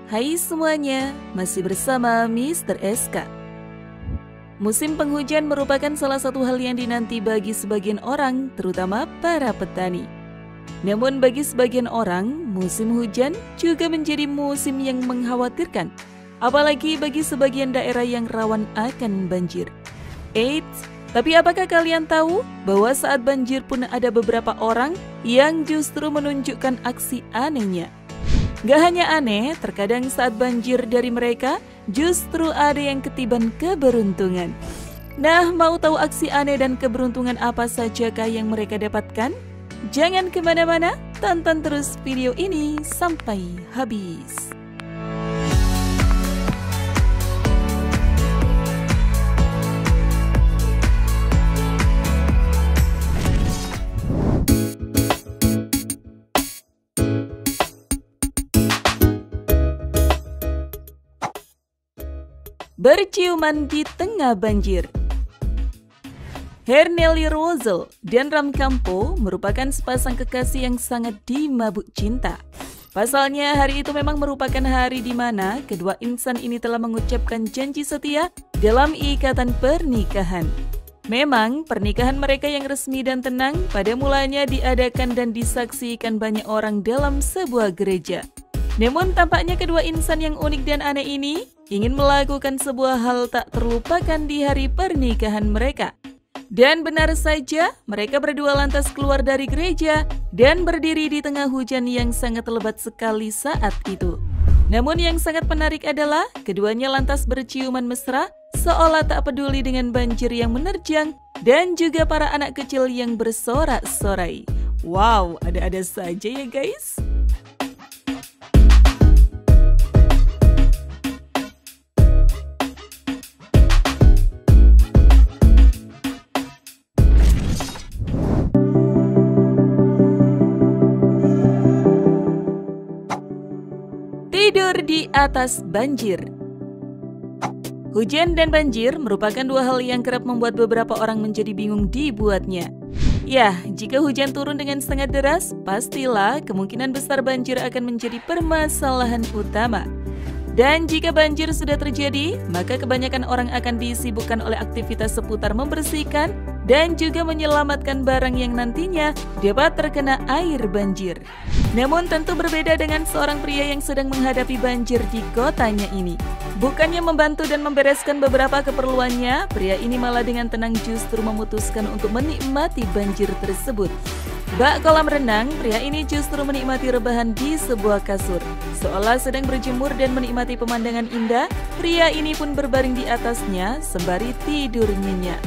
Hai semuanya, masih bersama Mr. SK. Musim penghujan merupakan salah satu hal yang dinanti bagi sebagian orang, terutama para petani. Namun bagi sebagian orang, musim hujan juga menjadi musim yang mengkhawatirkan, apalagi bagi sebagian daerah yang rawan akan banjir. Eits, tapi apakah kalian tahu bahwa saat banjir pun ada beberapa orang yang justru menunjukkan aksi anehnya? Gak hanya aneh, terkadang saat banjir dari mereka justru ada yang ketiban keberuntungan. Nah, mau tahu aksi aneh dan keberuntungan apa sajakah yang mereka dapatkan? Jangan kemana-mana, tonton terus video ini sampai habis. Berciuman di tengah banjir. Hernelly Rosel dan Ram Campo merupakan sepasang kekasih yang sangat dimabuk cinta. Pasalnya, hari itu memang merupakan hari di mana kedua insan ini telah mengucapkan janji setia dalam ikatan pernikahan. Memang, pernikahan mereka yang resmi dan tenang pada mulanya diadakan dan disaksikan banyak orang dalam sebuah gereja. Namun tampaknya kedua insan yang unik dan aneh ini ingin melakukan sebuah hal tak terlupakan di hari pernikahan mereka. Dan benar saja, mereka berdua lantas keluar dari gereja dan berdiri di tengah hujan yang sangat lebat sekali saat itu. Namun yang sangat menarik adalah keduanya lantas berciuman mesra seolah tak peduli dengan banjir yang menerjang dan juga para anak kecil yang bersorak-sorai. Wow, ada-ada saja ya guys. Tidur di atas banjir. Hujan dan banjir merupakan dua hal yang kerap membuat beberapa orang menjadi bingung dibuatnya. Ya, jika hujan turun dengan sangat deras, pastilah kemungkinan besar banjir akan menjadi permasalahan utama. Dan jika banjir sudah terjadi, maka kebanyakan orang akan disibukkan oleh aktivitas seputar membersihkan dan juga menyelamatkan barang yang nantinya dapat terkena air banjir. Namun tentu berbeda dengan seorang pria yang sedang menghadapi banjir di kotanya ini. Bukannya membantu dan membereskan beberapa keperluannya, pria ini malah dengan tenang justru memutuskan untuk menikmati banjir tersebut. Bak kolam renang, pria ini justru menikmati rebahan di sebuah kasur. Seolah sedang berjemur dan menikmati pemandangan indah, pria ini pun berbaring di atasnya sembari tidur nyenyak.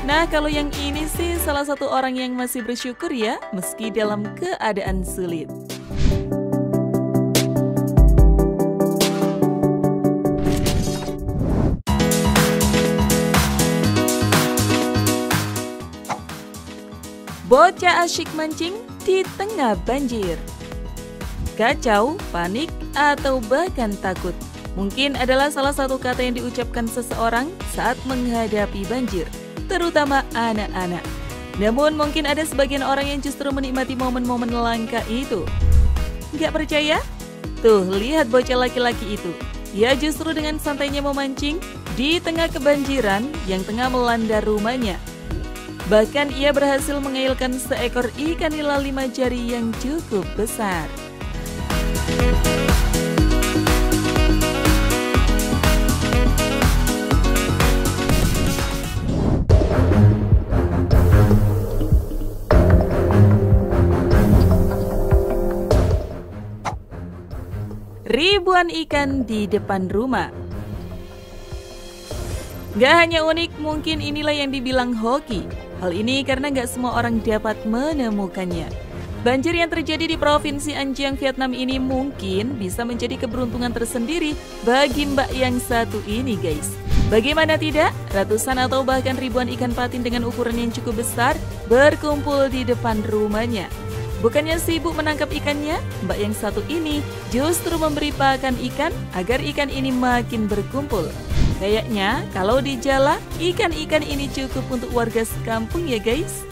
Nah, kalau yang ini sih salah satu orang yang masih bersyukur ya, meski dalam keadaan sulit. Bocah asyik mancing di tengah banjir. Kacau, panik, atau bahkan takut mungkin adalah salah satu kata yang diucapkan seseorang saat menghadapi banjir, terutama anak-anak. Namun mungkin ada sebagian orang yang justru menikmati momen-momen langka itu. Nggak percaya? Tuh, lihat bocah laki-laki itu. Ia justru dengan santainya memancing di tengah kebanjiran yang tengah melanda rumahnya. Bahkan ia berhasil mengailkan seekor ikan nila 5 jari yang cukup besar. Ribuan ikan di depan rumah. Gak hanya unik, mungkin inilah yang dibilang hoki. Hal ini karena gak semua orang dapat menemukannya. Banjir yang terjadi di Provinsi An Giang, Vietnam ini mungkin bisa menjadi keberuntungan tersendiri bagi mbak yang satu ini guys. Bagaimana tidak, ratusan atau bahkan ribuan ikan patin dengan ukuran yang cukup besar berkumpul di depan rumahnya. Bukannya sibuk menangkap ikannya, mbak yang satu ini justru memberi pakan ikan agar ikan ini makin berkumpul. Kayaknya kalau dijala, ikan-ikan ini cukup untuk warga sekampung ya guys.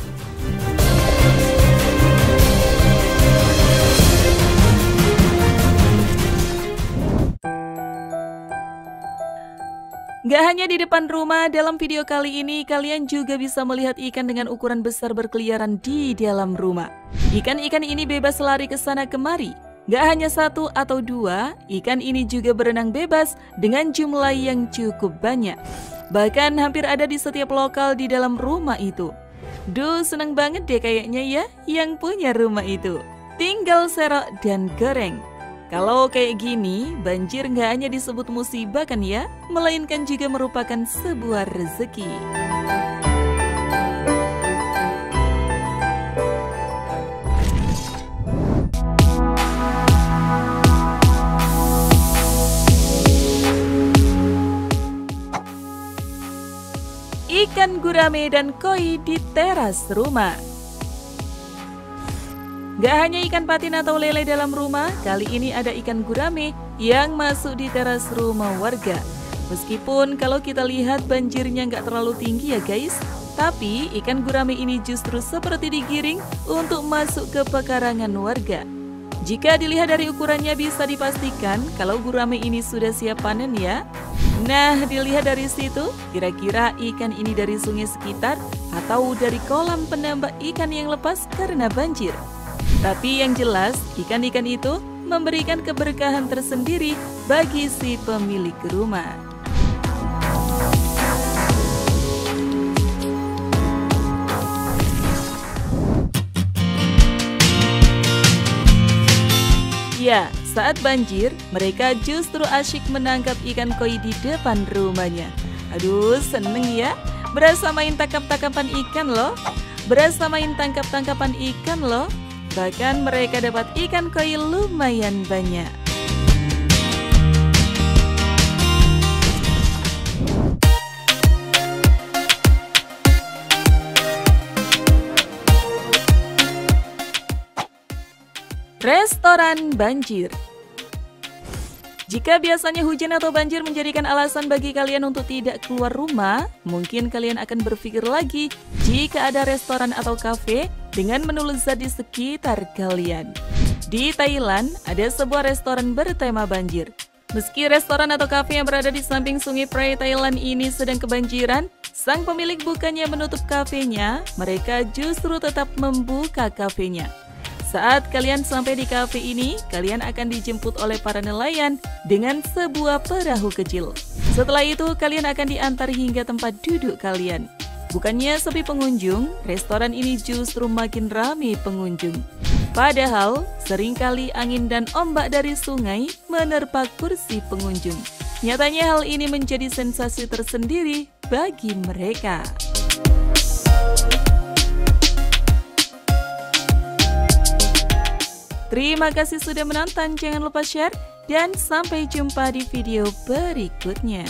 Gak hanya di depan rumah, dalam video kali ini kalian juga bisa melihat ikan dengan ukuran besar berkeliaran di dalam rumah. Ikan-ikan ini bebas lari ke sana kemari. Gak hanya satu atau dua, ikan ini juga berenang bebas dengan jumlah yang cukup banyak. Bahkan hampir ada di setiap lokal di dalam rumah itu. Duh, seneng banget deh kayaknya ya yang punya rumah itu. Tinggal serok dan goreng. Kalau kayak gini, banjir nggak hanya disebut musibah kan ya, melainkan juga merupakan sebuah rezeki. Ikan gurame dan koi di teras rumah. Gak hanya ikan patin atau lele dalam rumah, kali ini ada ikan gurame yang masuk di teras rumah warga. Meskipun kalau kita lihat banjirnya nggak terlalu tinggi ya guys, tapi ikan gurame ini justru seperti digiring untuk masuk ke pekarangan warga. Jika dilihat dari ukurannya bisa dipastikan kalau gurame ini sudah siap panen ya. Nah, dilihat dari situ, kira-kira ikan ini dari sungai sekitar atau dari kolam penambak ikan yang lepas karena banjir. Tapi yang jelas, ikan-ikan itu memberikan keberkahan tersendiri bagi si pemilik rumah. Ya, saat banjir, mereka justru asyik menangkap ikan koi di depan rumahnya. Aduh, seneng ya. Berasa main tangkap-tangkapan ikan loh. Berasa main tangkap-tangkapan ikan loh. Bahkan mereka dapat ikan koi lumayan banyak. Restoran banjir. Jika biasanya hujan atau banjir menjadikan alasan bagi kalian untuk tidak keluar rumah, mungkin kalian akan berpikir lagi jika ada restoran atau kafe dengan menu lezat di sekitar kalian. Di Thailand, ada sebuah restoran bertema banjir. Meski restoran atau kafe yang berada di samping sungai Prai Thailand ini sedang kebanjiran, sang pemilik bukannya menutup kafenya, mereka justru tetap membuka kafenya. Saat kalian sampai di kafe ini, kalian akan dijemput oleh para nelayan dengan sebuah perahu kecil. Setelah itu, kalian akan diantar hingga tempat duduk kalian. Bukannya sepi pengunjung, restoran ini justru makin ramai pengunjung. Padahal, seringkali angin dan ombak dari sungai menerpa kursi pengunjung. Nyatanya hal ini menjadi sensasi tersendiri bagi mereka. Terima kasih sudah menonton, jangan lupa share, dan sampai jumpa di video berikutnya.